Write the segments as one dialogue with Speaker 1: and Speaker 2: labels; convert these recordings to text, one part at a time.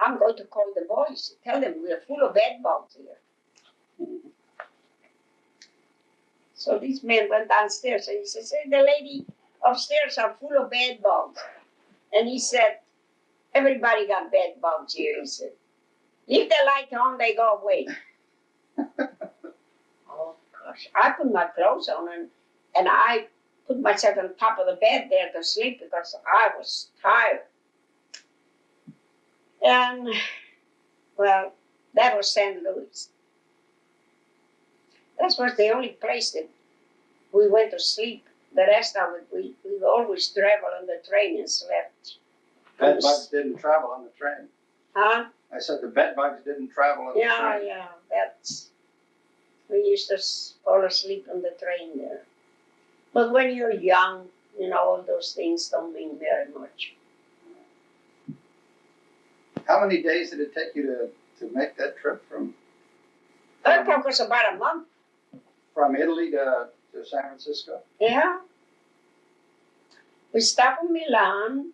Speaker 1: I'm going to call the boys. Tell them we're full of bed bugs here. So this man went downstairs and he said, the lady upstairs are full of bed bugs. And he said, everybody got bed bugs here, he said. Leave the light on, they go away. Oh, gosh. I put my clothes on and I put myself on top of the bed there to sleep because I was tired. And, well, that was St. Louis. That was the only place that we went to sleep. The rest of it, we always traveled on the train and slept.
Speaker 2: Bed bugs didn't travel on the train.
Speaker 1: Huh?
Speaker 2: I said the bed bugs didn't travel on the train.
Speaker 1: Yeah, we used to fall asleep on the train there. But when you're young, all those things don't mean very much.
Speaker 2: How many days did it take you to make that trip from?
Speaker 1: It took us about a month.
Speaker 2: From Italy to San Francisco?
Speaker 1: Yeah. We stopped in Milan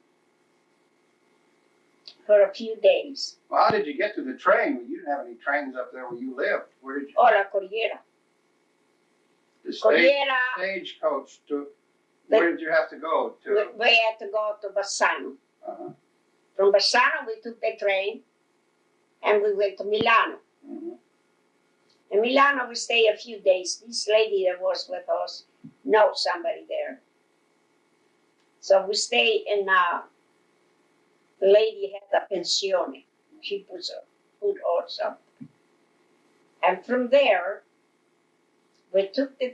Speaker 1: for a few days.
Speaker 2: Well, how did you get to the train? You didn't have any trains up there where you lived. Where did you?
Speaker 1: Oh, la Corriera.
Speaker 2: The
Speaker 1: Corriera.
Speaker 2: stagecoach to. Where did you have to go to?
Speaker 1: We had to go to Bassano.
Speaker 2: Uh-huh.
Speaker 1: From Bassano, we took the train and we went to Milano.
Speaker 2: Mm-hmm.
Speaker 1: In Milano, we stayed a few days. This lady that was with us knows somebody there. So we stayed in the lady had a pensione. She puts food also. And from there, we took the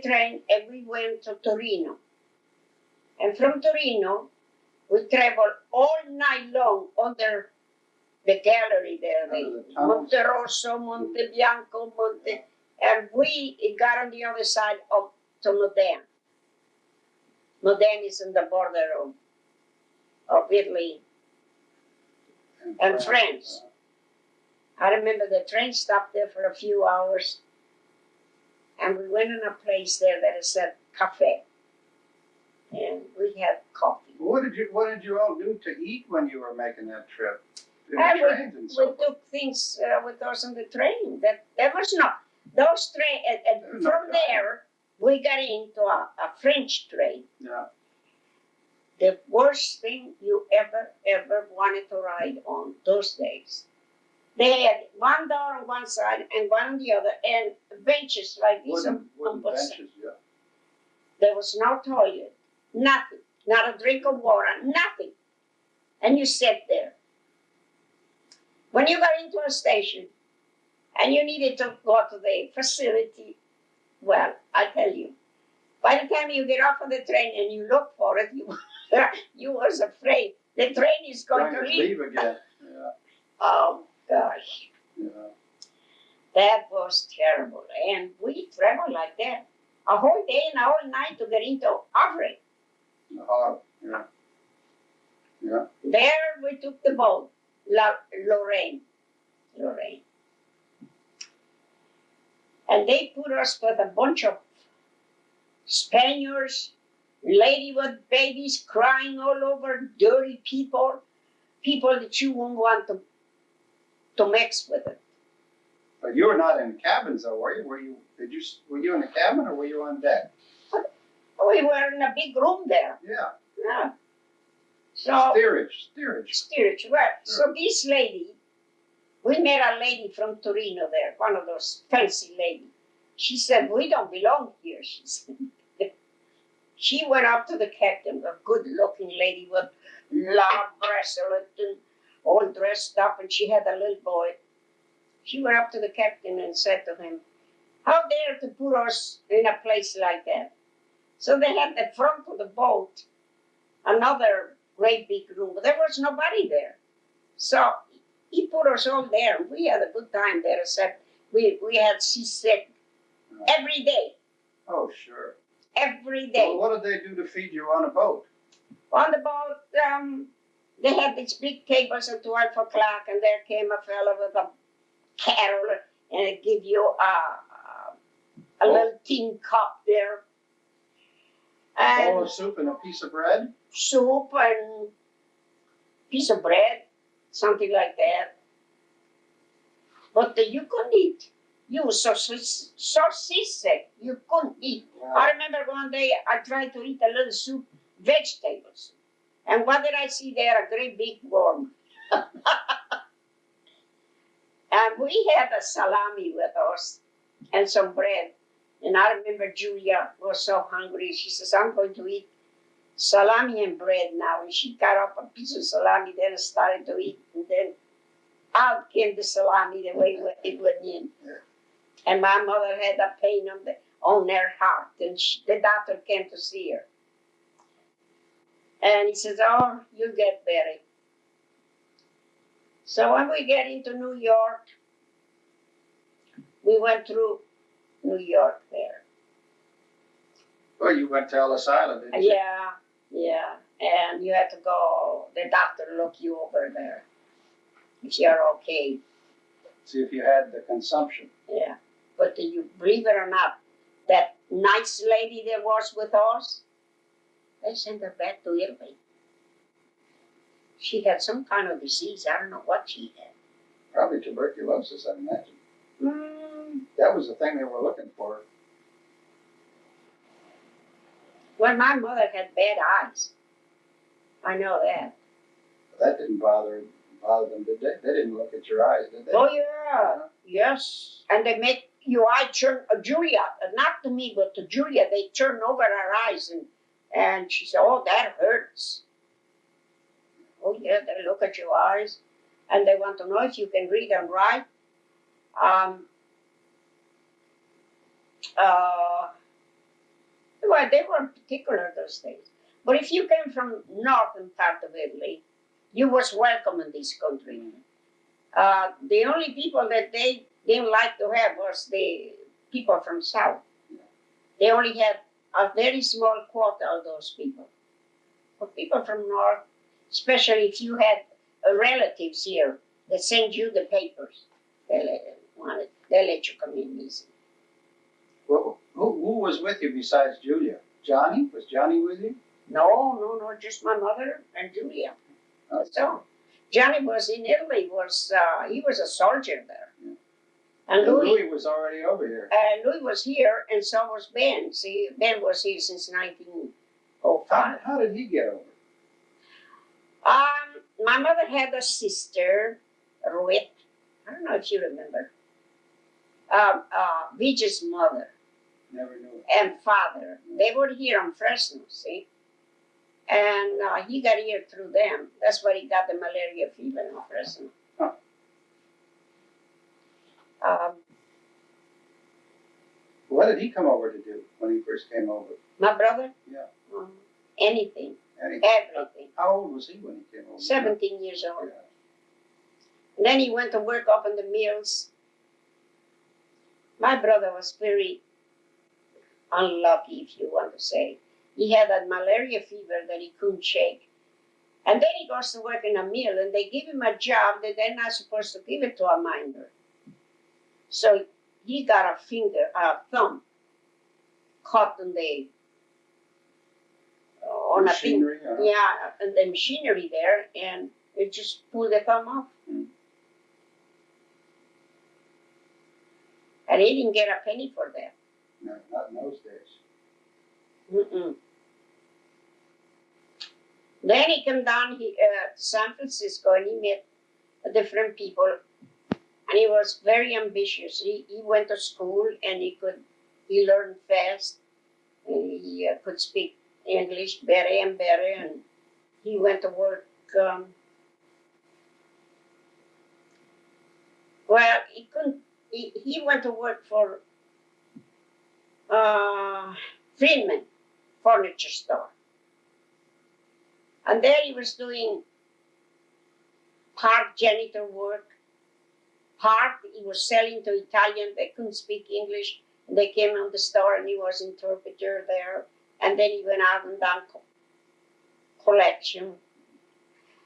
Speaker 1: train and we went to Torino. And from Torino, we traveled all night long under the gallery there, Monte Rosso, Monte Bianco, and we got on the other side to Modena. Modena is on the border of Italy and France. I remember the train stopped there for a few hours, and we went in a place there that is a cafe, and we had coffee.
Speaker 2: What did you all do to eat when you were making that trip?
Speaker 1: We took things with us on the train. There was not those train. From there, we got into a French train.
Speaker 2: Yeah.
Speaker 1: The worst thing you ever wanted to ride on those days. They had one door on one side and one on the other, and benches like this on both sides.
Speaker 2: Yeah.
Speaker 1: There was no toilet, nothing, not a drink of water, nothing, and you sat there. When you got into a station and you needed to go to the facility, well, I tell you, by the time you get off of the train and you look for it, you was afraid the train is going to leave
Speaker 2: again. Yeah.
Speaker 1: Oh gosh,
Speaker 2: yeah.
Speaker 1: That was terrible. And we traveled like that a whole day and a whole night to get into Havre.
Speaker 2: Yeah. Yeah.
Speaker 1: There we took the boat. Lorraine. And they put us with a bunch of Spaniards, lady with babies crying all over, dirty people that you wouldn't want to mix with it.
Speaker 2: But you were not in cabins though, were you? Were you in a cabin or were you on deck?
Speaker 1: We were in a big room there.
Speaker 2: Yeah.
Speaker 1: So
Speaker 2: steerage.
Speaker 1: Well, so this lady, we met a lady from Torino there, one of those fancy ladies. She said, "We don't belong here," she said. She went up to the captain, a good-looking lady with long bracelet and all dressed up, and she had a little boy. She went up to the captain and said to him, "How dare to put us in a place like that?" So they had the front of the boat, another great big room, but there was nobody there. So he put us all there. We had a good time there, except we had seasick every day.
Speaker 2: Oh, sure.
Speaker 1: Every day.
Speaker 2: Well, what did they do to feed you on a boat?
Speaker 1: On the boat, they had these big tables at 12 o'clock, and there came a fellow with a kettle, and it give you a little tin cup there.
Speaker 2: A bowl of soup and a piece of bread?
Speaker 1: Soup and piece of bread, something like that. But you couldn't eat. You were so seasick, you couldn't eat. I remember one day I tried to eat a little soup, vegetables. And what did I see there? A great big worm. And we had a salami with us and some bread. And I remember Julia was so hungry. She says, I'm going to eat salami and bread now. And she cut up a piece of salami, then started to eat. And then out came the salami the way it went in. And my mother had a pain on her heart. And the doctor came to see her. And he says, oh, you get better. So when we get into New York, we went through New York there.
Speaker 2: Well, you went to Ellis Island, didn't you?
Speaker 1: Yeah. And you had to go, the doctor look you over there. If you're okay.
Speaker 2: See if you had the consumption.
Speaker 1: Yeah. But you believe it or not, that nice lady that was with us, they sent her back to Italy. She had some kind of disease. I don't know what she had.
Speaker 2: Probably tuberculosis, I imagine.
Speaker 1: Mm.
Speaker 2: That was the thing they were looking for.
Speaker 1: Well, my mother had bad eyes. I know that.
Speaker 2: But that didn't bother them, did they? They didn't look at your eyes, did they?
Speaker 1: Oh, yeah. Yes. And they make your eye turn, Julia, not to me, but to Julia, they turn over her eyes and she said, oh, that hurts. Oh, yeah, they look at your eyes and they want to know if you can read and write. Well, they were particular those days. But if you came from northern part of Italy, you was welcome in this country. The only people that they didn't like to have was the people from south. They only had a very small quota of those people. But people from north, especially if you had relatives here that send you the papers, they let you come in easy.
Speaker 2: Well, who was with you besides Julia? Johnny? Was Johnny with you?
Speaker 1: No, just my mother and Julia. So Johnny was in Italy. He was a soldier there.
Speaker 2: Yeah.
Speaker 1: And
Speaker 2: Louis was already over here.
Speaker 1: Louis was here, and so was Ben. See, Ben was here since 1905.
Speaker 2: How did he get over?
Speaker 1: My mother had a sister, Ruth. I don't know if you remember. Vijay's mother.
Speaker 2: Never knew it.
Speaker 1: And father. They were here on Fresno, see? And he got here through them. That's why he got the malaria fever in Fresno.
Speaker 2: Huh. What did he come over to do when he first came over?
Speaker 1: My brother?
Speaker 2: Yeah.
Speaker 1: Anything.
Speaker 2: Anything.
Speaker 1: Everything.
Speaker 2: How old was he when he came over?
Speaker 1: 17 years old.
Speaker 2: Yeah.
Speaker 1: And then he went to work up in the mills. My brother was very unlucky, if you want to say. He had that malaria fever that he couldn't shake. And then he goes to work in a mill, and they give him a job that they're not supposed to give it to a miner. So he got a thumb caught on the
Speaker 2: Machinery,
Speaker 1: and the machinery there, and it just pulled the thumb off.
Speaker 2: Mm.
Speaker 1: And he didn't get a penny for that.
Speaker 2: No, not in those days.
Speaker 1: Mm-mm. Then he came down to San Francisco and he met different people. And he was very ambitious. He went to school and he learned fast. And he could speak English better and better. And he went to work. Well, he couldn't. He went to work for Friedman Furniture Store. And there he was doing part janitor work, part he was selling to Italian. They couldn't speak English. And they came on the store and he was interpreter there. And then he went out and done collection.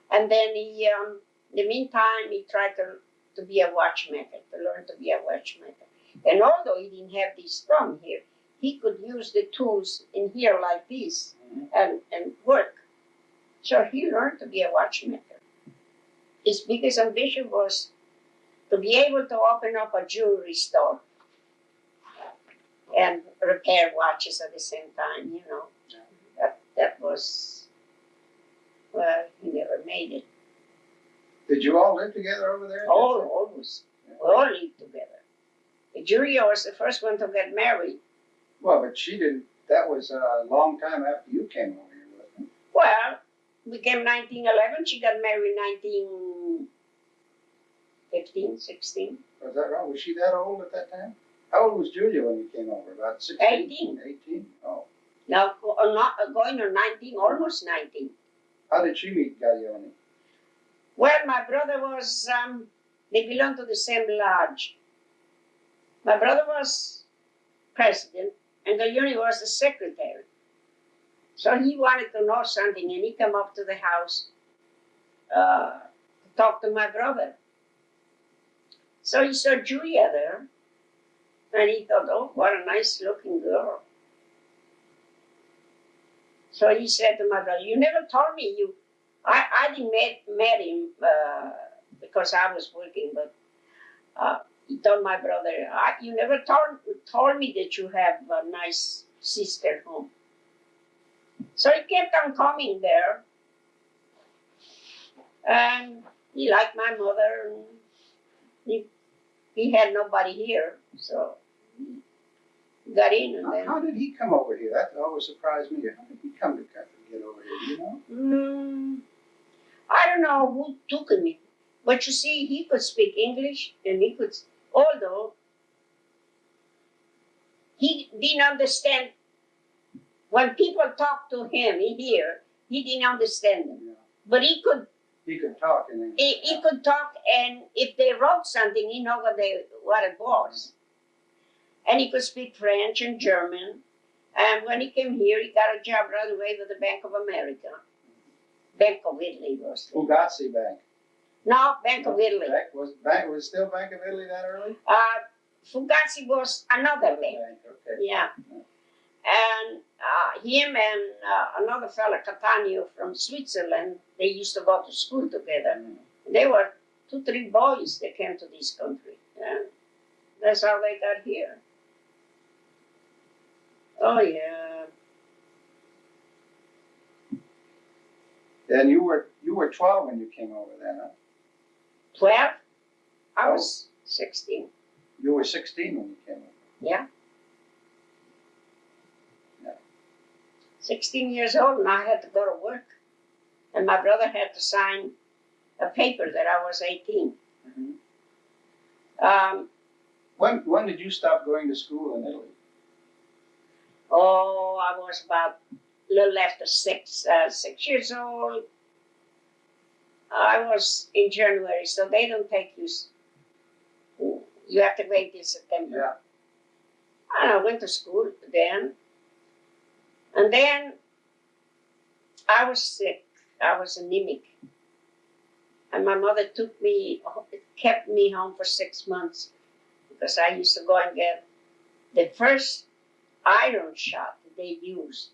Speaker 1: And then he, in the meantime, he tried to be a watchmaker, to learn to be a watchmaker. And although he didn't have this thumb here, he could use the tools in here like this and work. So he learned to be a watchmaker. his biggest ambition was to be able to open up a jewelry store and repair watches at the same time, you know. That was, well, he never made it.
Speaker 2: Did you all live together over there?
Speaker 1: Almost. We all lived together. Julia was the first one to get married.
Speaker 2: Well, but she didn't. That was a long time after you came over here, wasn't it?
Speaker 1: Well, we came 1911. She got married 1915, 16.
Speaker 2: Was that right? Was she that old at that time? How old was Julia when you came over? About 16?
Speaker 1: 18.
Speaker 2: 18? Oh.
Speaker 1: Now, not going on 19, almost 19.
Speaker 2: How did she meet Gaglione?
Speaker 1: Well, my brother was, they belonged to the same lodge. My brother was president, and Gaglione was the secretary. So he wanted to know something, and he came up to the house to talk to my brother. So he saw Julia there, and he thought, oh, what a nice-looking girl. So he said to my brother, you never told me you... I didn't met him because I was working, but he told my brother, you never told me that you have a nice sister home. So he kept on coming there, and he liked my mother, and he had nobody here, so he got in. And then,
Speaker 2: how did he come over here? That always surprised me. How did he come to get over here, do you know?
Speaker 1: I don't know who took him, but you see, he could speak English, and he could, although he didn't understand, when people talked to him here, he didn't understand them.
Speaker 2: Yeah.
Speaker 1: But he could
Speaker 2: talk in English.
Speaker 1: He could talk, and if they wrote something, he knew what it was. And he could speak French and German. And when he came here, he got a job right away with the Bank of America. Bank of Italy was.
Speaker 2: Fugazi Bank.
Speaker 1: No, Bank of Italy.
Speaker 2: Was still Bank of Italy that early?
Speaker 1: Fugazi was another bank.
Speaker 2: Okay.
Speaker 1: Yeah. And him and another fellow, Catania from Switzerland, they used to go to school together. Mm-hmm. They were 2-3 boys that came to this country. And that's how they got here. Oh, yeah.
Speaker 2: And you were 12 when you came over then, huh?
Speaker 1: 12? I was 16.
Speaker 2: You were 16 when you came over?
Speaker 1: Yeah. 16 years old, and I had to go to work. And my brother had to sign a paper that I was 18. Mm-hmm.
Speaker 2: When did you stop going to school in Italy?
Speaker 1: Oh, I was about a little after 6 years old. I was in January, so they don't take you. You have to wait till September.
Speaker 2: Yeah.
Speaker 1: And I went to school then. And then I was sick. I was anemic. And my mother kept me home for 6 months because I used to go and get the first iron shot that they used.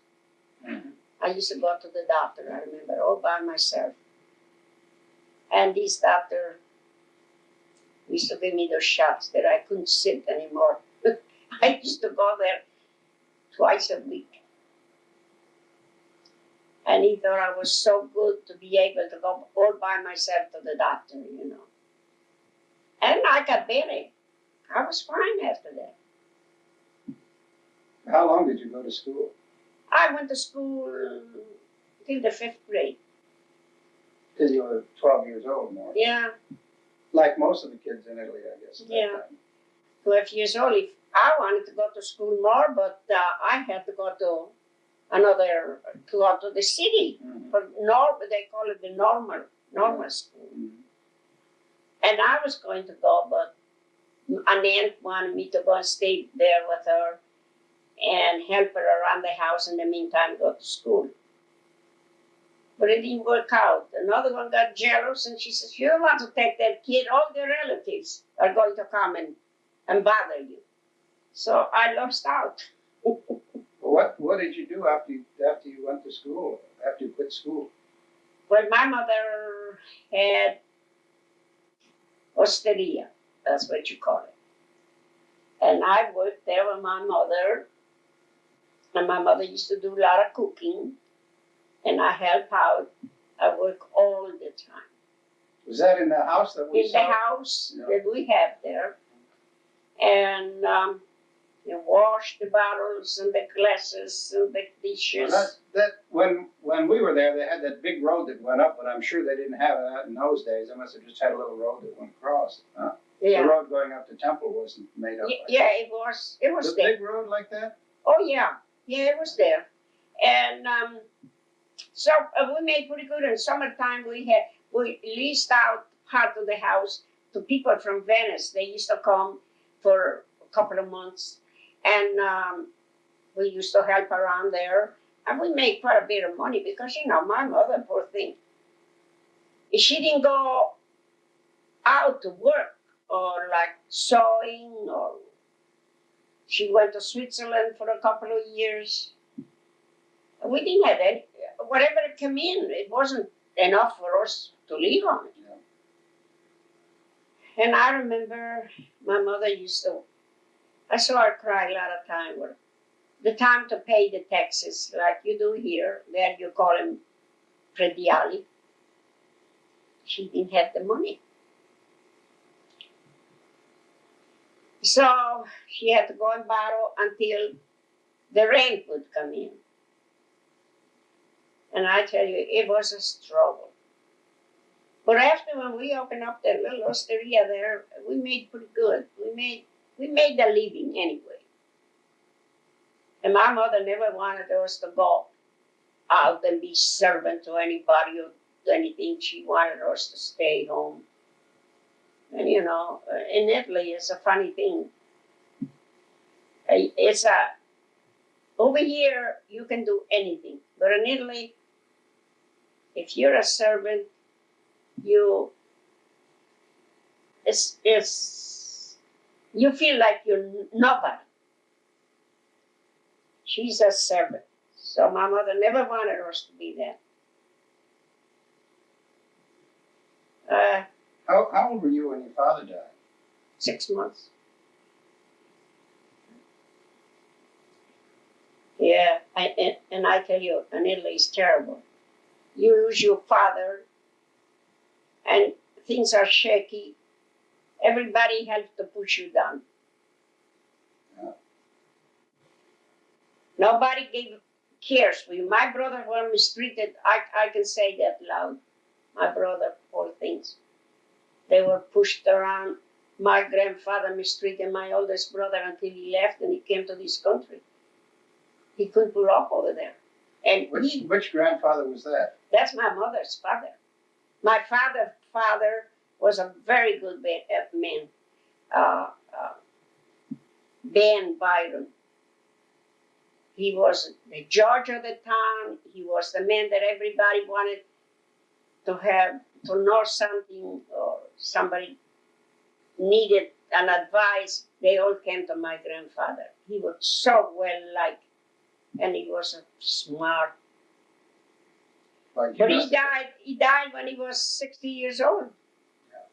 Speaker 1: Mm-hmm. I used to go to the doctor, I remember, all by myself. And this doctor used to give me those shots that I couldn't sit anymore. I used to go there twice a week. And he thought I was so good to be able to go all by myself to the doctor, you know. And I got better. I was fine after that.
Speaker 2: How long did you go to school?
Speaker 1: I went to school till the 5th grade.
Speaker 2: Till you were 12 years old, more.
Speaker 1: Yeah.
Speaker 2: Like most of the kids in Italy, I guess.
Speaker 1: Yeah. 12 years old. If I wanted to go to school more, but I had to go to the city. Mm-hmm. They call it the normal school. Mm-hmm. And I was going to go, but an aunt wanted me to go and stay there with her and help her around the house in the meantime go to school. But it didn't work out. Another one got jealous, and she says, you don't want to take that kid, all the relatives are going to come and bother you. So I lost out.
Speaker 2: What did you do after you went to school, after you quit school?
Speaker 1: Well, my mother had Osteria, that's what you call it. And I worked there with my mother, and my mother used to do a lot of cooking, and I help out. I work all the time.
Speaker 2: Was that in the house that we
Speaker 1: In
Speaker 2: saw?
Speaker 1: the house
Speaker 2: Yeah.
Speaker 1: that we have there. And you wash the bottles and the glasses and the dishes.
Speaker 2: Well, that when we were there, they had that big road that went up, but I'm sure they didn't have that in those days. They must have just had a little road that went across. Huh?
Speaker 1: Yeah.
Speaker 2: The road going up to Temple wasn't made up.
Speaker 1: Yeah, it was. It was
Speaker 2: the
Speaker 1: there.
Speaker 2: big road like that.
Speaker 1: Oh yeah, it was there. And so we made pretty good. In summertime, we leased out part of the house to people from Venice. They used to come for a couple of months, and we used to help around there. And we made quite a bit of money because my mother, poor thing, she didn't go out to work or like sewing, or she went to Switzerland for a couple of years. We didn't have any. Whatever came in, it wasn't enough for us to live on.
Speaker 2: Yeah.
Speaker 1: And I remember my mother I saw her cry a lot of time. Where the time to pay the taxes, like you do here, there you call them prediali. She didn't have the money. So she had to go and borrow until the rent would come in. And I tell you, it was a struggle. But after when we opened up that little osteria there, we made pretty good. We made a living anyway. And my mother never wanted us to go out and be servant to anybody or do anything. She wanted us to stay home. And in Italy, it's a funny thing. Over here, you can do anything. But in Italy, if you're a servant, you feel like you're nobody. She's a servant. So my mother never wanted us to be that.
Speaker 2: How old were you when your father died?
Speaker 1: 6 months. Yeah, and I tell you, in Italy is terrible. You lose your father, and things are shaky. Everybody helps to push you down.
Speaker 2: Yeah.
Speaker 1: Nobody cares for you. My brother was mistreated. I can say that loud. My brother, poor things. They were pushed around. My grandfather mistreated my oldest brother until he left and he came to this country. He couldn't pull up over there. And
Speaker 2: which grandfather was that?
Speaker 1: That's my mother's father. My father was a very good man. Ben Byron. He was the judge of the town. He was the man that everybody wanted to know something, or somebody needed an advice. They all came to my grandfather. He was so well liked, and he was smart.
Speaker 2: Like
Speaker 1: But he died when he was 60 years old.
Speaker 2: Yeah.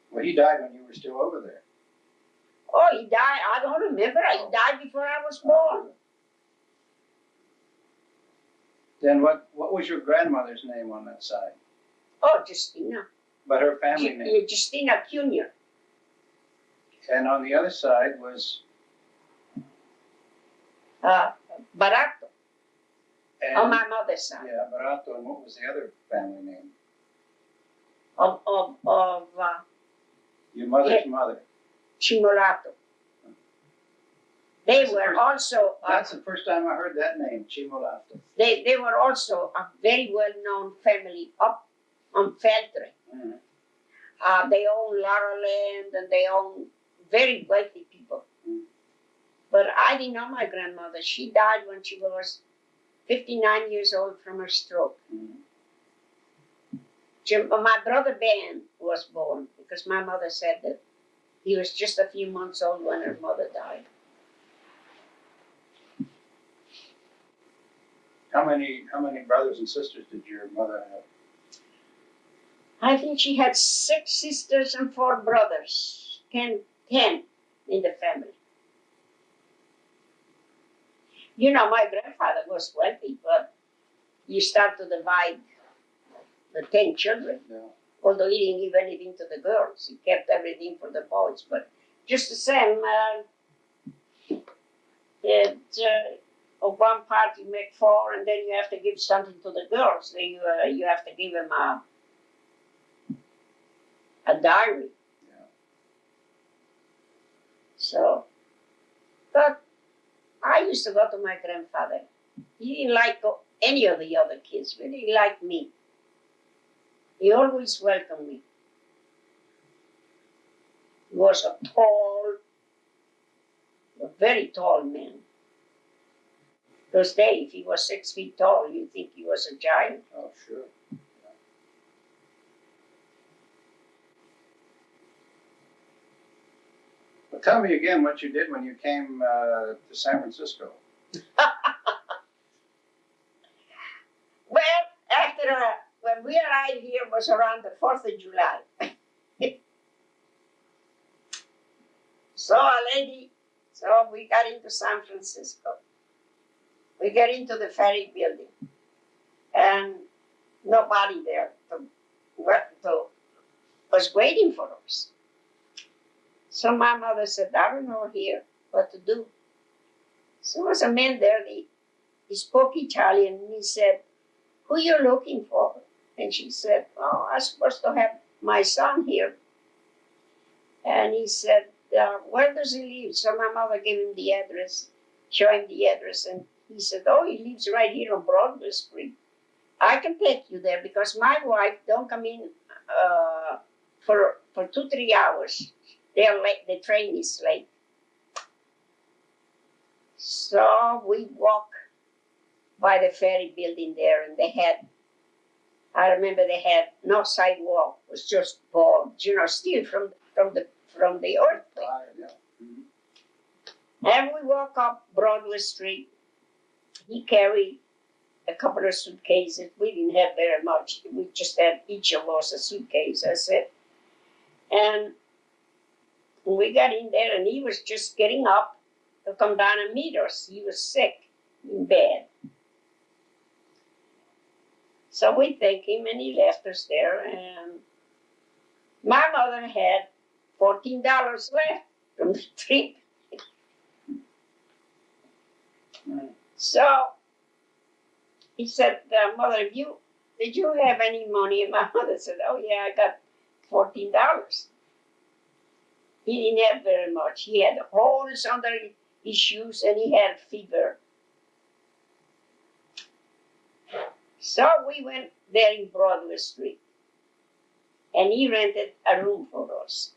Speaker 2: Well, he died when you were still over there.
Speaker 1: Oh, he died. I don't remember. He died before I was born.
Speaker 2: Then what was your grandmother's name on that side?
Speaker 1: Oh, Justina.
Speaker 2: But her family name?
Speaker 1: Justina Junior.
Speaker 2: And on the other side was?
Speaker 1: Barato.
Speaker 2: And,
Speaker 1: On my mother's side.
Speaker 2: Yeah, Barato. And what was the other family name?
Speaker 1: Of
Speaker 2: Your mother's mother.
Speaker 1: Chimolato. They were also.
Speaker 2: That's the first time I heard that name, Chimolato.
Speaker 1: They were also a very well-known family up on Feltre.
Speaker 2: Mm-hmm.
Speaker 1: They own a lot of land, and they own very wealthy people. Mm-hmm. But I didn't know my grandmother. She died when she was 59 years old from her stroke. Mm-hmm. My brother Ben was born because my mother said that he was just a few months old when her mother died.
Speaker 2: How many brothers and sisters did your mother have?
Speaker 1: I think she had 6 sisters and 4 brothers. 10 in the family. You know, my grandfather was wealthy, but you start to divide the 10 children.
Speaker 2: Yeah.
Speaker 1: Although he didn't give anything to the girls, he kept everything for the boys. But just the same, of one part you make 4, and then you have to give something to the girls. Then you have to give them a diary.
Speaker 2: Yeah.
Speaker 1: So, but I used to go to my grandfather. He didn't like any of the other kids, but he liked me. He always welcomed me. He was a very tall man. Those days, if he was 6 feet tall, you'd think he was a giant.
Speaker 2: Oh, sure. Yeah. Well, tell me again what you did when you came to San Francisco.
Speaker 1: Well, after when we arrived here was around the 4th of July. So we got into San Francisco. We got into the ferry building, and nobody there was waiting for us. So my mother said, I don't know here what to do. So there was a man there, he spoke Italian, and he said, who you looking for? And she said, oh, I'm supposed to have my son here. And he said, where does he live? So my mother gave him the address, showed him the address, and he said, oh, he lives right here on Broadway Street. I can take you there because my wife don't come in for 2-3 hours. They're late. The train is late. So we walk by the ferry building there, and I remember they had no sidewalk. It was just boards, still from the earthquake.
Speaker 2: Yeah. Mm-hmm.
Speaker 1: And we walk up Broadway Street. He carried a couple of suitcases. We didn't have very much. We just had each of us a suitcase, I said. And we got in there, and he was just getting up to come down and meet us. He was sick in bed. So we thanked him, and he left us there. And my mother had $14 left from the trip. So he said, Mother, did you have any money? And my mother said, oh yeah, I got $14. He didn't have very much. He had holes under his shoes, and he had fever. So we went there in Broadway Street, and he rented a room for us.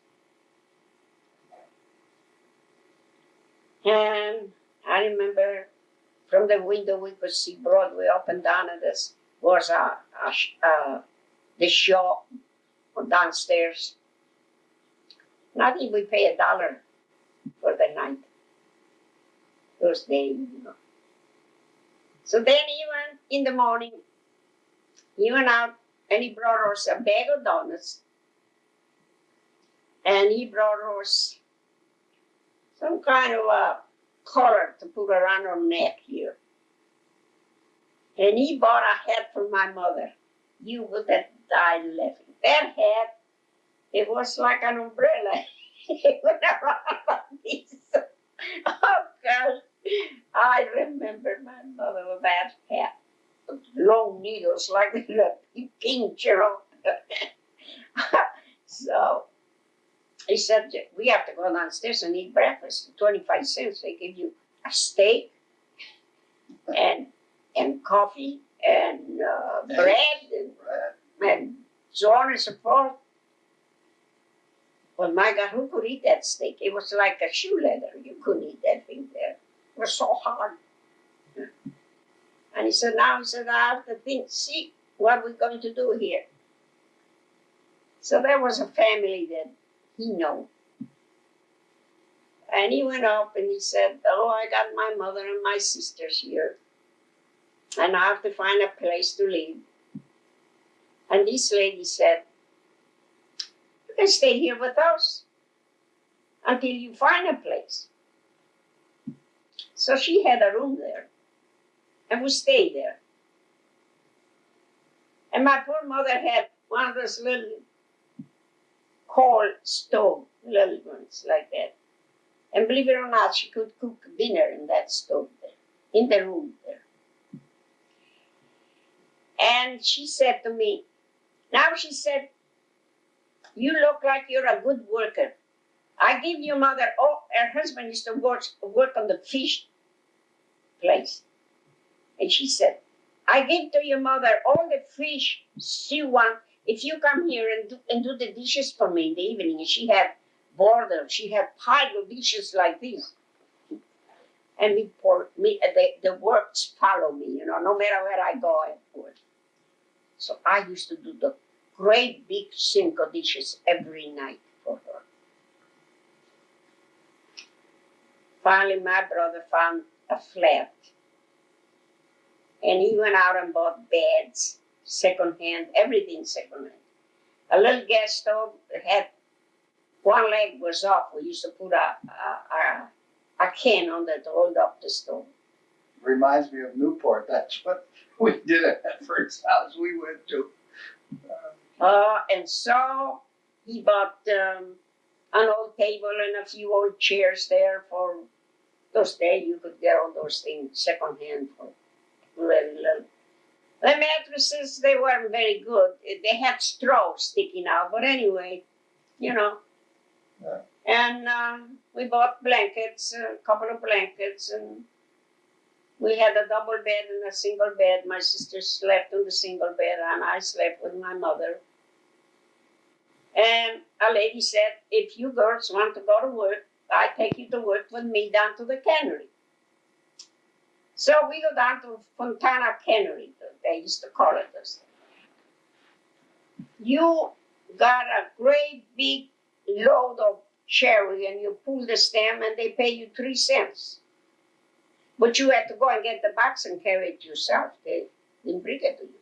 Speaker 1: And I remember from the window we could see Broadway up and down, and this was the show downstairs. And I think we paid $1 for the night. Those days, So then he went in the morning. He went out and he brought us a bag of donuts. And he brought us some kind of a collar to put around her neck here. And he bought a hat for my mother. You would have died laughing. That hat, it was like an umbrella. It went around like this. Oh gosh, I remember my mother with that hat. Long needles like the pink, So he said, we have to go downstairs and eat breakfast. 25 cents. They give you a steak and coffee and bread and so on and so forth. Well, my God, who could eat that steak? It was like a shoe leather. You couldn't eat that thing there. It was so hard. And he said, I have to see what we're going to do here. So there was a family that he knew. And he went up and he said, oh, I got my mother and my sisters here. And I have to find a place to live. And this lady said, and stay here with us until you find a place. So she had a room there, and we stayed there. And my poor mother had one of those little coal stove, little ones like that. And believe it or not, she could cook dinner in that stove there, in the room there. And she said to me, now she said, you look like you're a good worker. I give your mother, oh, her husband used to work on the fish place. And she said, I give to your mother all the fish she wants if you come here and do the dishes for me in the evening. And she had border, she had pile of dishes like this. And the works follow me, no matter where I go, I work. So I used to do the great big sink of dishes every night for her. Finally, my brother found a flat. And he went out and bought beds, secondhand, everything secondhand. A little gas stove that had one leg was off. We used to put a can on that to hold up the stove.
Speaker 2: Reminds me of Newport. That's what we did at that first house we went to.
Speaker 1: And so he bought an old table and a few old chairs there for those days. You could get all those things secondhand for very little. The mattresses, they weren't very good. They had straw sticking out, but anyway, Yeah. And we bought blankets, a couple of blankets, and we had a double bed and a single bed. My sister slept on the single bed, and I slept with my mother. And a lady said, if you girls want to go to work, I take you to work with me down to the cannery. So we go down to Fontana Cannery, they used to call it this. You got a great big load of cherry and you pull the stem and they pay you 3 cents. But you had to go and get the box and carry it yourself. They didn't bring it to you.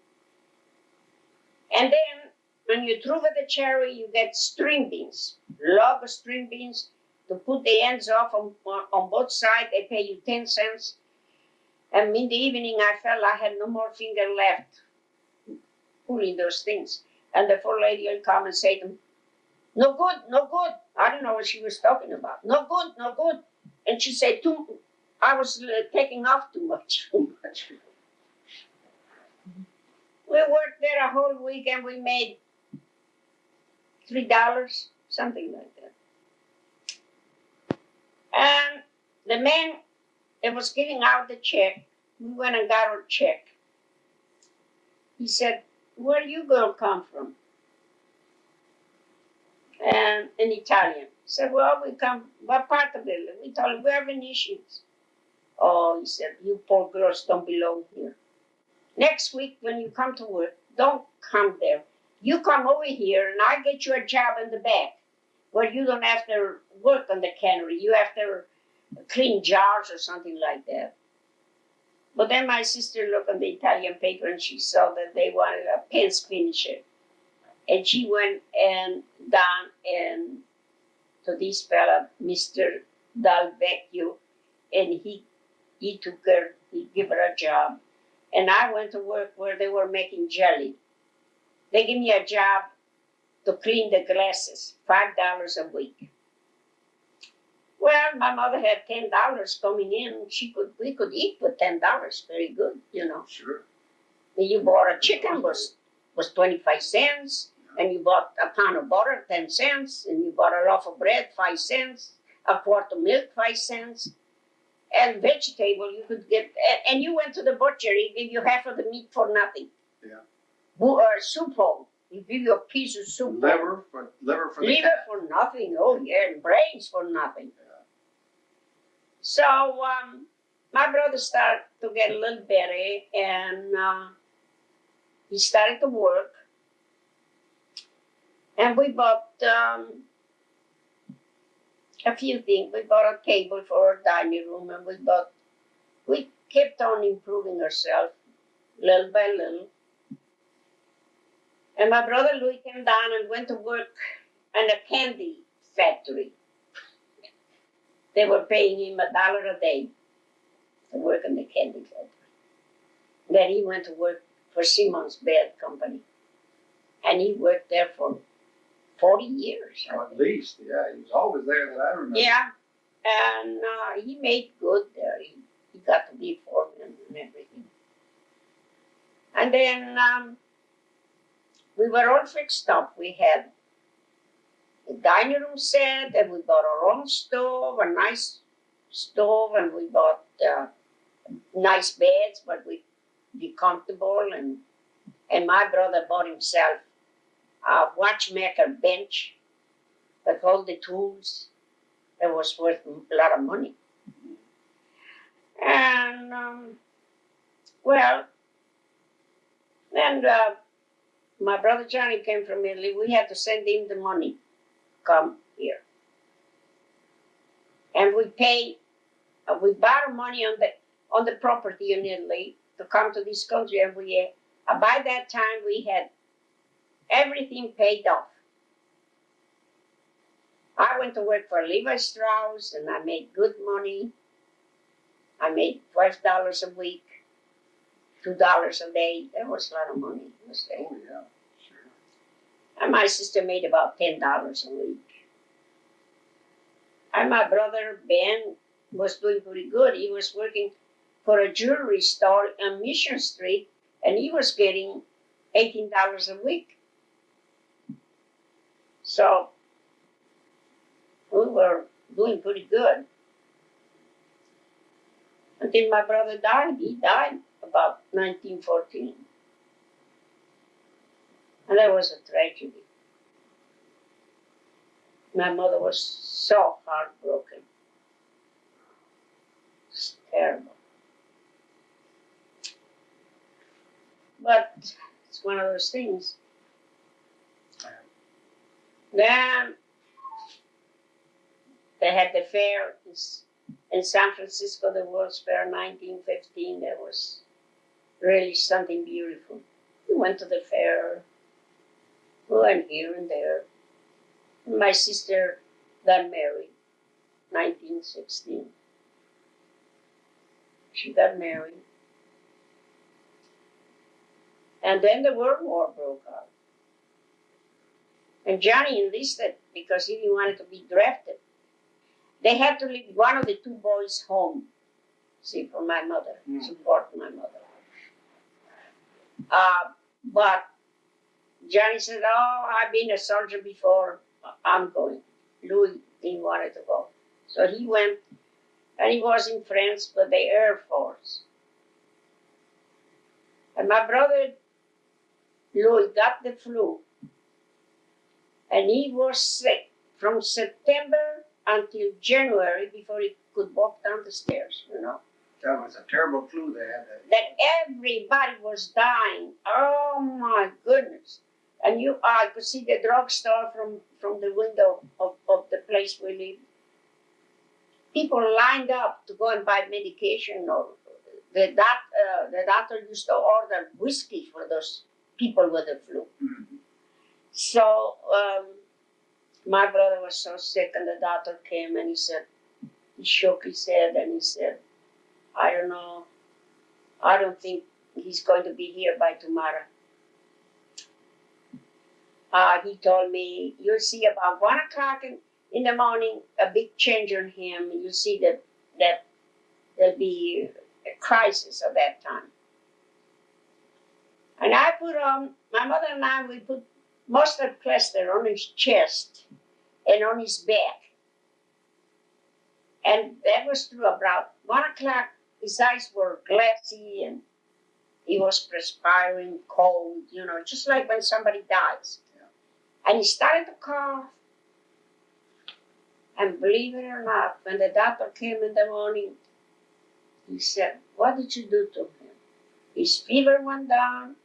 Speaker 1: And then when you through with the cherry, you get string beans, log of string beans. To put the ends off on both sides, they pay you 10 cents. And in the evening, I felt I had no more finger left pulling those things. And the poor lady will come and say to me, no good, no good. I don't know what she was talking about. No good, no good. And she said, I was taking off too much. We worked there a whole week and we made $3, something like that. And the man that was giving out the check, we went and got our check. He said, where you girl come from? And in Italian. He said, well, we come, what part of it? We told him, we're Venetians. Oh, he said, you poor girls don't belong here. Next week when you come to work, don't come there. You come over here and I get you a job in the back where you don't have to work on the cannery. You have to clean jars or something like that. But then my sister looked on the Italian paper and she saw that they wanted a pens finisher. And she went and down and to this fella, Mr. Dal Vecchio, and he took her, he gave her a job. And I went to work where they were making jelly. They gave me a job to clean the glasses, $5 a week. Well, my mother had $10 coming in. We could eat with $10, very good,
Speaker 2: Sure.
Speaker 1: And you bought a chicken was 25 cents, and you bought a pound of butter, 10 cents, and you bought a loaf of bread, 5 cents, a quart of milk, 5 cents. And vegetable you could get, and you went to the butcher, he gave you half of the meat for nothing.
Speaker 2: Yeah.
Speaker 1: Soup hole, he give you a piece of soup.
Speaker 2: Liver for
Speaker 1: nothing. Oh yeah, and brains for nothing.
Speaker 2: Yeah.
Speaker 1: So my brother started to get a little better, and he started to work, and we bought a few things. We bought a table for our dining room, and we kept on improving ourselves little by little. And my brother Louis came down and went to work and a candy factory. They were paying him $1 a day to work in the candy factory. Then he went to work for Simon's Bed Company. And he worked there for 40 years.
Speaker 2: Or at least, yeah, he was always there that I remember.
Speaker 1: Yeah, and he made good there. He got to be foreman and everything. And then we were all fixed up. We had the dining room set, and we bought our own stove, a nice stove, and we bought nice beds, but we'd be comfortable. And my brother bought himself a watchmaker bench with all the tools. That was worth a lot of money. And well, then my brother Johnny came from Italy. We had to send him the money to come here. And we borrowed money on the property in Italy to come to this country. And by that time we had everything paid off. I went to work for Levi Strauss, and I made good money. I made $12 a week, $2 a day. That was a lot of money.
Speaker 2: Oh, yeah, sure.
Speaker 1: And my sister made about $10 a week. And my brother Ben was doing pretty good. He was working for a jewelry store on Mission Street, and he was getting $18 a week. So we were doing pretty good. Until my brother died. He died about 1914. And that was a tragedy. My mother was so heartbroken. It's terrible. But it's one of those things. Then they had the fair in San Francisco, the World's Fair 1915. That was really something beautiful. We went to the fair. We went here and there. My sister got married 1916. She got married. And then the World War broke out. And Johnny enlisted because he didn't want to be drafted. They had to leave one of the two boys home, see, for my mother, support my mother. But Johnny said, "Oh, I've been a soldier before, I'm going." Louis didn't want to go. So he went, and he was in France with the Air Force. And my brother Louis got the flu, and he was sick from September until January before he could walk down the stairs, you know.
Speaker 2: That was a terrible flu they had.
Speaker 1: That everybody was dying. Oh my goodness. And I could see the drugstore from the window of the place we lived. People lined up to go and buy medication. Or the doctor used to order whiskey for those people with the flu.
Speaker 2: Mm-hmm.
Speaker 1: So my brother was so sick, and the doctor came and he shook his head and he said, "I don't know. I don't think he's going to be here by tomorrow." He told me, "You'll see about 1 o'clock in the morning, a big change on him. You'll see that there'll be a crisis at that time." And my mother and I, we put mustard plaster on his chest and on his back. And that was through about 1 o'clock. His eyes were glassy and he was perspiring, cold, you know, just like when somebody dies. Yeah. And he started to cough. And believe it or not, when the doctor came in the morning, he said, "What did you do to him?" His fever went down.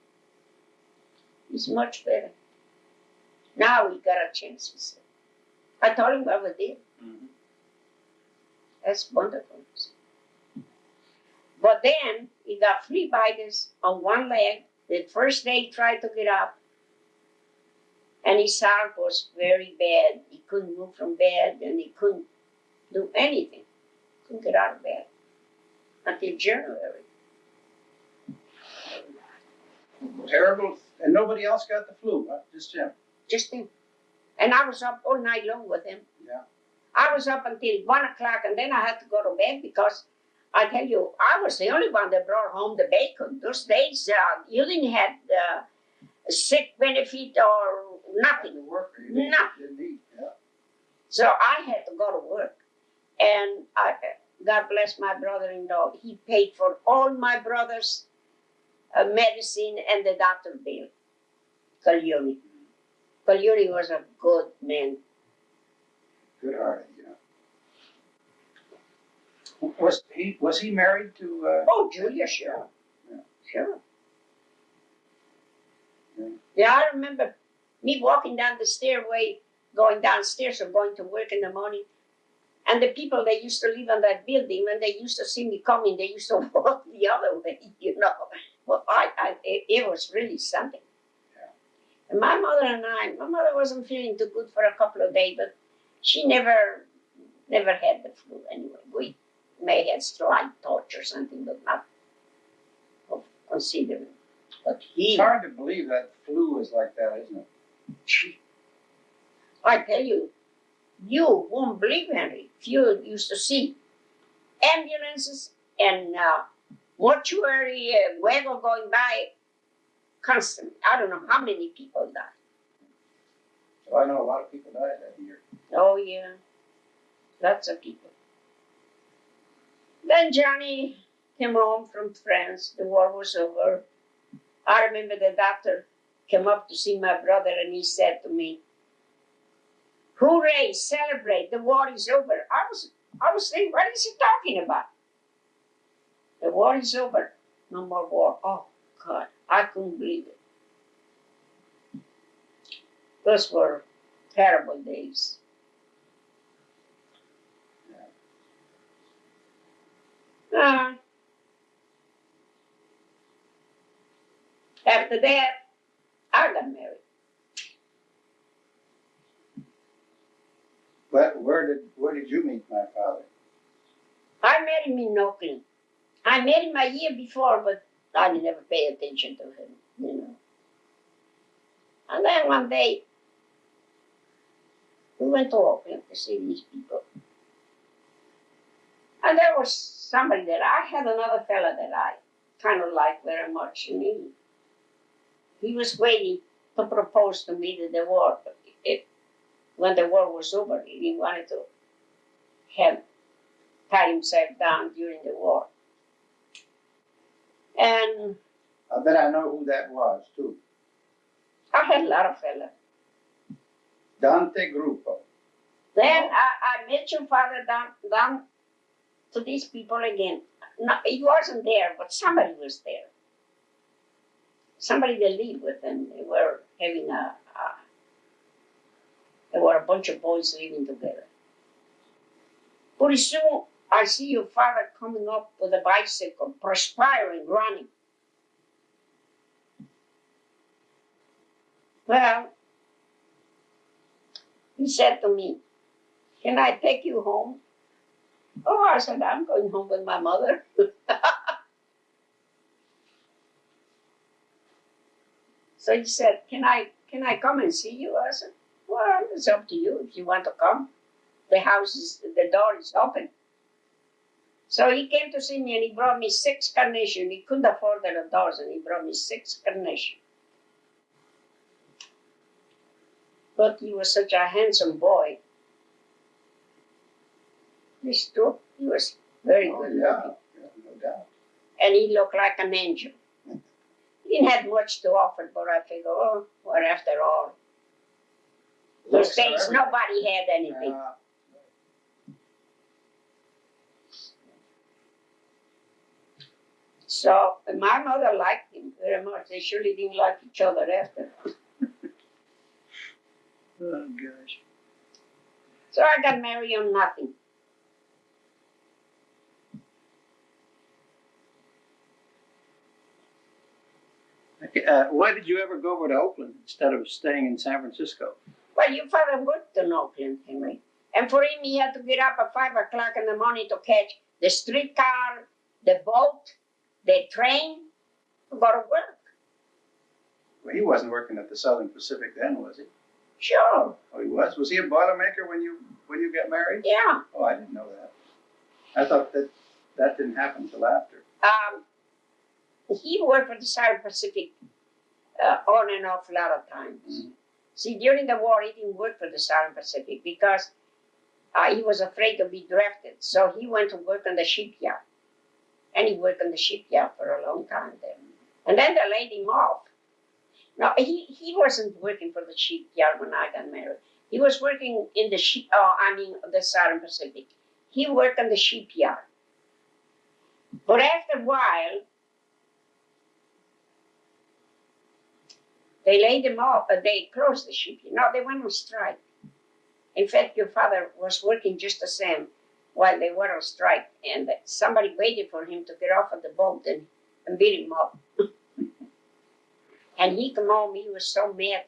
Speaker 1: He's much better. Now we got a chance, he said. I told him what we did. Mm-hmm. That's wonderful. But then he got flea bites on one leg. The first day he tried to get up. And his heart was very bad. He couldn't move from bed and he couldn't do anything. Couldn't get out of bed until January.
Speaker 2: Terrible. And nobody else got the flu, huh? Just him.
Speaker 1: Just him. And I was up all night long with him.
Speaker 2: Yeah.
Speaker 1: I was up until 1 o'clock and then I had to go to bed because I tell you, I was the only one that brought home the bacon. Those days, you didn't have sick benefit or nothing.
Speaker 2: Had to work.
Speaker 1: Nothing.
Speaker 2: Didn't eat. Yeah.
Speaker 1: So I had to go to work. And God bless my brother-in-law. He paid for all my brother's medicine and the doctor bill. Kalyuri. Kalyuri was a good man.
Speaker 2: Good hearted, yeah. Was he married to?
Speaker 1: Oh, Julia, sure.
Speaker 2: Yeah.
Speaker 1: Sure.
Speaker 2: Yeah.
Speaker 1: Yeah, I remember me walking down the stairway, going downstairs or going to work in the morning. And the people that used to live in that building, when they used to see me coming, they used to walk the other way, you know. Well, it was really something.
Speaker 2: Yeah.
Speaker 1: And my mother wasn't feeling too good for a couple of days, but she never had the flu anyway. We may have slight touch or something, but not of considering. But
Speaker 2: It's hard to believe that flu is like that, isn't it?
Speaker 1: I tell you, you won't believe, Henry, if you used to see ambulances and mortuary wagon going by constantly. I don't know how many people died.
Speaker 2: So I know a lot of people died that year.
Speaker 1: Oh, yeah. Lots of people. Then Johnny came home from France. The war was over. I remember the doctor came up to see my brother and he said to me, "Hooray, celebrate, the war is over." I was thinking, what is he talking about? The war is over. No more war. Oh, God, I couldn't believe it. Those were terrible days. After that, I got married.
Speaker 2: But where did you meet my father?
Speaker 1: I met him in Oakland. I met him a year before, but I never paid attention to him, you know. And then one day, we went to Oakland to see these people. And there was somebody that I had another fella that I kind of liked very much. And he was waiting to propose to me to the war. But when the war was over, he wanted to tie himself down during the war. And
Speaker 2: I bet I know who that was, too.
Speaker 1: I had a lot of fellas.
Speaker 2: Dante Gruppo.
Speaker 1: Then I met your father down to these people again. No, he wasn't there, but somebody was there. Somebody that lived with them. They were having there were a bunch of boys living together. Pretty soon, I see your father coming up with a bicycle, perspiring, running. Well, he said to me, "Can I take you home?" Oh, I said, "I'm going home with my mother." So he said, Can I come and see you?" I said, "Well, it's up to you if you want to come. The door is open." So he came to see me and he brought me 6 carnations. He couldn't afford the dozen. He brought me 6 carnations. But he was such a handsome boy. He was very good
Speaker 2: Yeah,
Speaker 1: looking.
Speaker 2: no doubt.
Speaker 1: And he looked like an angel. He didn't have much to offer, but I figured, oh, well, after all, those
Speaker 2: Looks are
Speaker 1: days
Speaker 2: everything.
Speaker 1: nobody had anything. So my mother liked him very much. They surely didn't like each other after.
Speaker 2: Oh, gosh.
Speaker 1: So I got married on nothing.
Speaker 2: Why did you ever go over to Oakland instead of staying in San Francisco?
Speaker 1: Well, your father worked in Oakland, Henry. And for him, he had to get up at 5 o'clock in the morning to catch the streetcar, the boat, the train, to go to work.
Speaker 2: Well, he wasn't working at the Southern Pacific then, was he?
Speaker 1: Sure.
Speaker 2: Oh, he was? Was he a boilermaker when you got married?
Speaker 1: Yeah.
Speaker 2: Oh, I didn't know that. I thought that didn't happen until after.
Speaker 1: He worked for the Southern Pacific on and off a lot of times.
Speaker 2: Mm-hmm.
Speaker 1: See, during the war, he didn't work for the Southern Pacific because he was afraid to be drafted. So he went to work on the shipyard. And he worked on the shipyard for a long time there. And then they laid him off. No, he wasn't working for the shipyard when I got married. He was working in the the Southern Pacific. He worked on the shipyard. But after a while, they laid him off, but they closed the shipyard. No, they went on strike. In fact, your father was working just the same while they were on strike, and somebody waited for him to get off of the boat and beat him up. And he came home, he was so mad.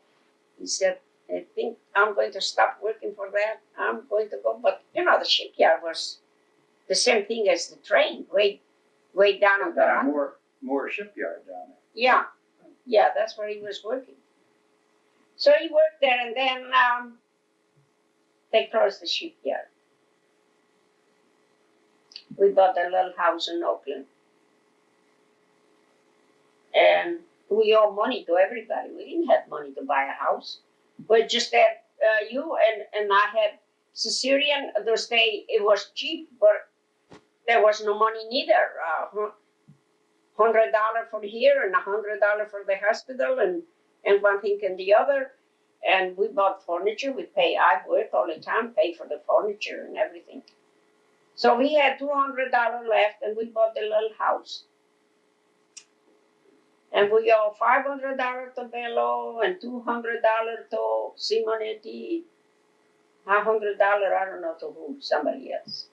Speaker 1: He said, I think I'm going to stop working for that. I'm going to go. But, the shipyard was the same thing as the train, way down on the run.
Speaker 2: More shipyard down there.
Speaker 1: Yeah. Yeah, that's where he was working. So he worked there, and then they closed the shipyard. We bought a little house in Oakland. And we owe money to everybody. We didn't have money to buy a house. But just that you and I had Caesarean. Those days it was cheap, but there was no money neither. $100 for here and $100 for the hospital and one thing and the other. And we bought furniture. I work all the time, pay for the furniture and everything. So we had $200 left, and we bought the little house. And we owe $500 to Bello and $200 to Simonetti. $100, I don't know to who, somebody else.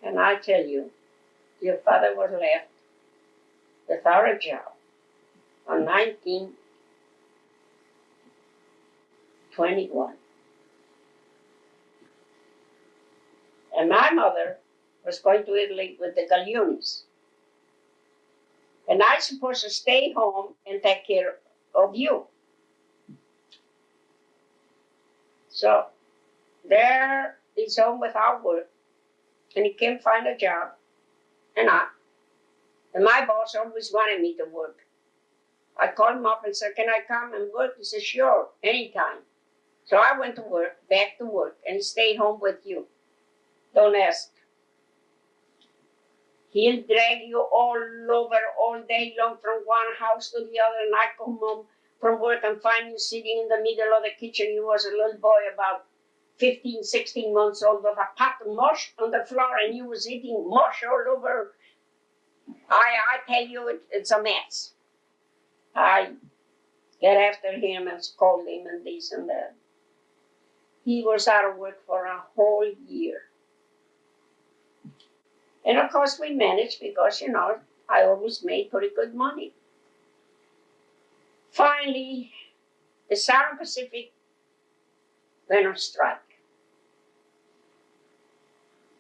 Speaker 1: And I tell you, your father was left without a job on 1921. And my mother was going to Italy with the Galliunis. And I supposed to stay home and take care of you. So there he's home without work, and he can't find a job. And my boss always wanted me to work. I called him up and said, "Can I come and work?" He said, "Sure, anytime." So I went to work, back to work, and he stayed home with you. Don't ask. He'll drag you all over all day long from one house to the other, and I come home from work and find you sitting in the middle of the kitchen. You was a little boy about 15, 16 months old with a pot of mush on the floor, and you was eating mush all over. I tell you, it's a mess. I get after him and scold him and this and that. He was out of work for a whole year. And of course we managed because, I always made pretty good money. Finally, the Southern Pacific went on strike.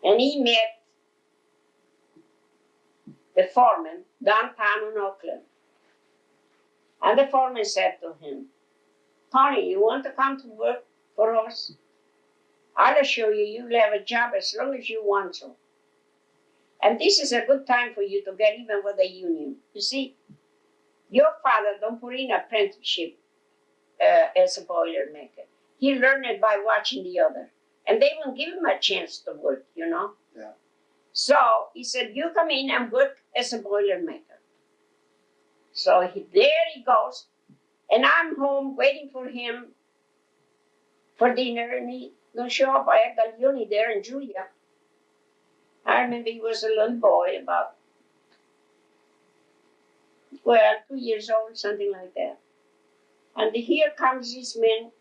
Speaker 1: And he met the foreman downtown in Oakland. And the foreman said to him, "Tony, you want to come to work for us? I'll assure you, you'll have a job as long as you want to. And this is a good time for you to get even with the union. You see, your father don't put in apprenticeship as a boiler maker. He learned it by watching the other. And they won't give him a chance to work, Yeah. So he said, you come in and work as a boiler maker. So there he goes. And I'm home waiting for him for dinner, and he don't show up. I had Gallioni there in Julia. I remember he was a little boy, about 2 years old, something like that. And here comes this man,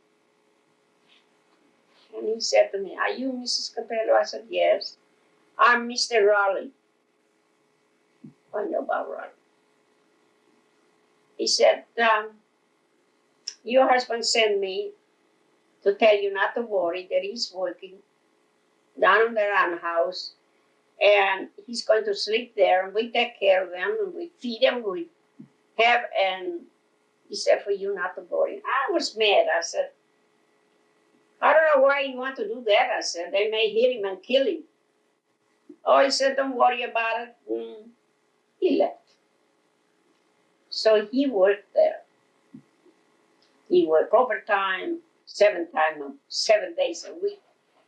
Speaker 1: and he said to me, "Are you Mrs. Capello?" I said, "Yes." "I'm Mr. Raleigh." I know about Raleigh. he said, your husband sent me to tell you not to worry, that he's working down in the roundhouse, and he's going to sleep there, and we take care of them, and we feed them, we have, and he said, for you not to worry. I was mad. I said, I don't know why you want to do that. I said, they may hit him and kill him. Oh, he said, don't worry about it. He left. So he worked there. He worked overtime, 7 days a week.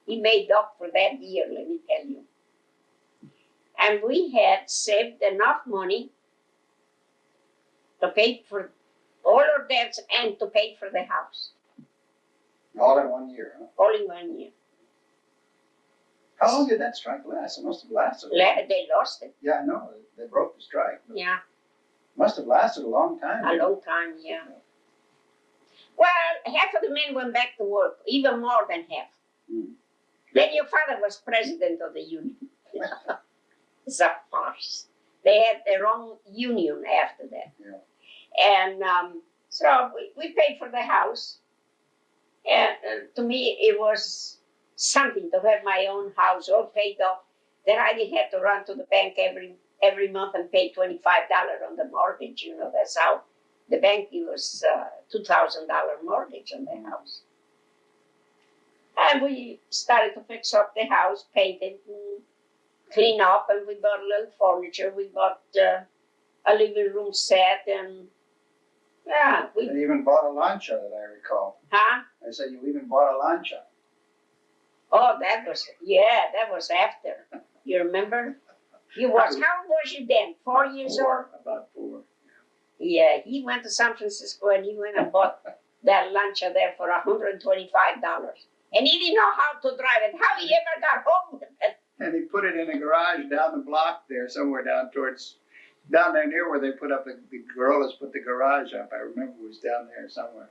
Speaker 1: He made up for that year, let me tell you. And we had saved enough money to pay for all our debts and to pay for the house.
Speaker 2: All in 1 year, huh?
Speaker 1: All in 1 year.
Speaker 2: How long did that strike last? It must have lasted.
Speaker 1: They lost it.
Speaker 2: Yeah, I know. They broke the strike.
Speaker 1: Yeah.
Speaker 2: Must have lasted a long time.
Speaker 1: A long time, yeah. Well, half of the men went back to work, even more than half. Then your father was president of the union. It's a farce. They had their own union after that.
Speaker 2: Yeah.
Speaker 1: And so we paid for the house. And to me, it was something to have my own house all paid off. Then I didn't have to run to the bank every month and pay $25 on the mortgage. You know, that's how the bank gave us $2,000 mortgage on the house. And we started to fix up the house, paint it, and clean up, and we bought a little furniture. We bought a living room set, and yeah.
Speaker 2: They even bought a lancha, that I recall.
Speaker 1: Huh?
Speaker 2: I said you even bought a lancha.
Speaker 1: Oh, that was after. You remember? How old was you then? 4 years old?
Speaker 2: About 4.
Speaker 1: Yeah, he went to San Francisco and he went and bought that lancha there for $125. And he didn't know how to drive it. How he ever got home with it?
Speaker 2: And he put it in a garage down the block there, somewhere down there near where they put up the gorillas put the garage up. I remember it was down there somewhere.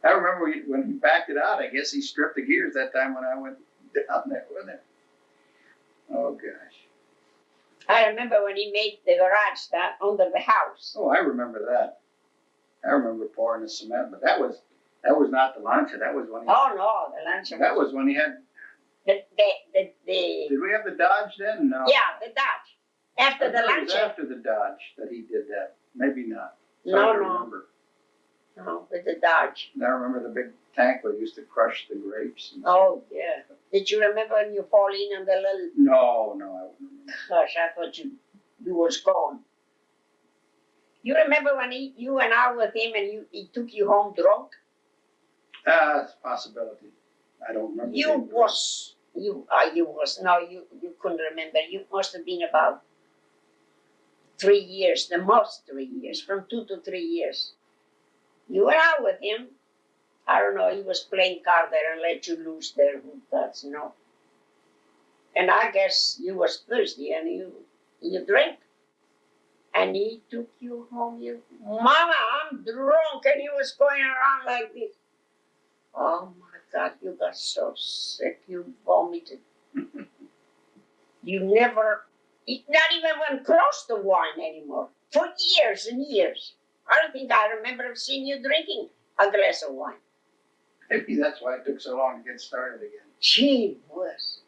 Speaker 2: I remember when he backed it out, I guess he stripped the gears that time when I went down there with him. Oh, gosh.
Speaker 1: I remember when he made the garage down under the house.
Speaker 2: Oh, I remember that. I remember pouring the cement, but that was not the lancha. That was when he.
Speaker 1: Oh no, the lancha.
Speaker 2: That was when he had.
Speaker 1: The.
Speaker 2: Did we have the Dodge then? No.
Speaker 1: Yeah, the Dodge. After the
Speaker 2: It was
Speaker 1: lancha.
Speaker 2: after the Dodge that he did that. Maybe not.
Speaker 1: No.
Speaker 2: Remember.
Speaker 1: No, with the Dodge.
Speaker 2: And I remember the big tank we used to crush the grapes.
Speaker 1: Oh yeah. Did you remember when you fall in on the little?
Speaker 2: No, I wouldn't remember.
Speaker 1: Gosh, I thought you was gone. You remember when you went out with him and he took you home drunk?
Speaker 2: It's a possibility. I don't remember.
Speaker 1: You couldn't remember. You must have been about 3 years, the most 3 years, from 2 to 3 years. You went out with him. I don't know, he was playing card there and let you loose there. Who does know? And I guess you was thirsty and you drank. And he took you home. Mama, I'm drunk, and he was going around like this. Oh my God, you got so sick, you vomited. You never, not even went close to wine anymore. For years and years. I don't think I remember seeing you drinking a glass of wine.
Speaker 2: Maybe that's why it took so long to get started again.
Speaker 1: Gee whiz.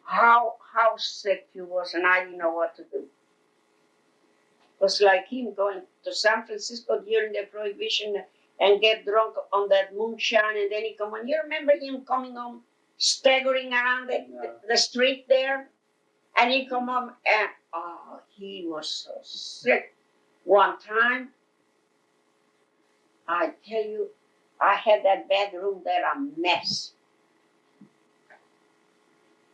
Speaker 1: How sick you was, and I didn't know what to do. It was like him going to San Francisco during the Prohibition and get drunk on that moonshine, and then he come on. You remember him coming home, staggering around the street there? And he come home and, he was so sick. One time, I tell you, I had that bedroom there a mess.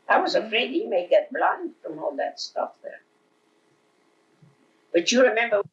Speaker 1: I was afraid he may get blind from all that stuff there. But you remember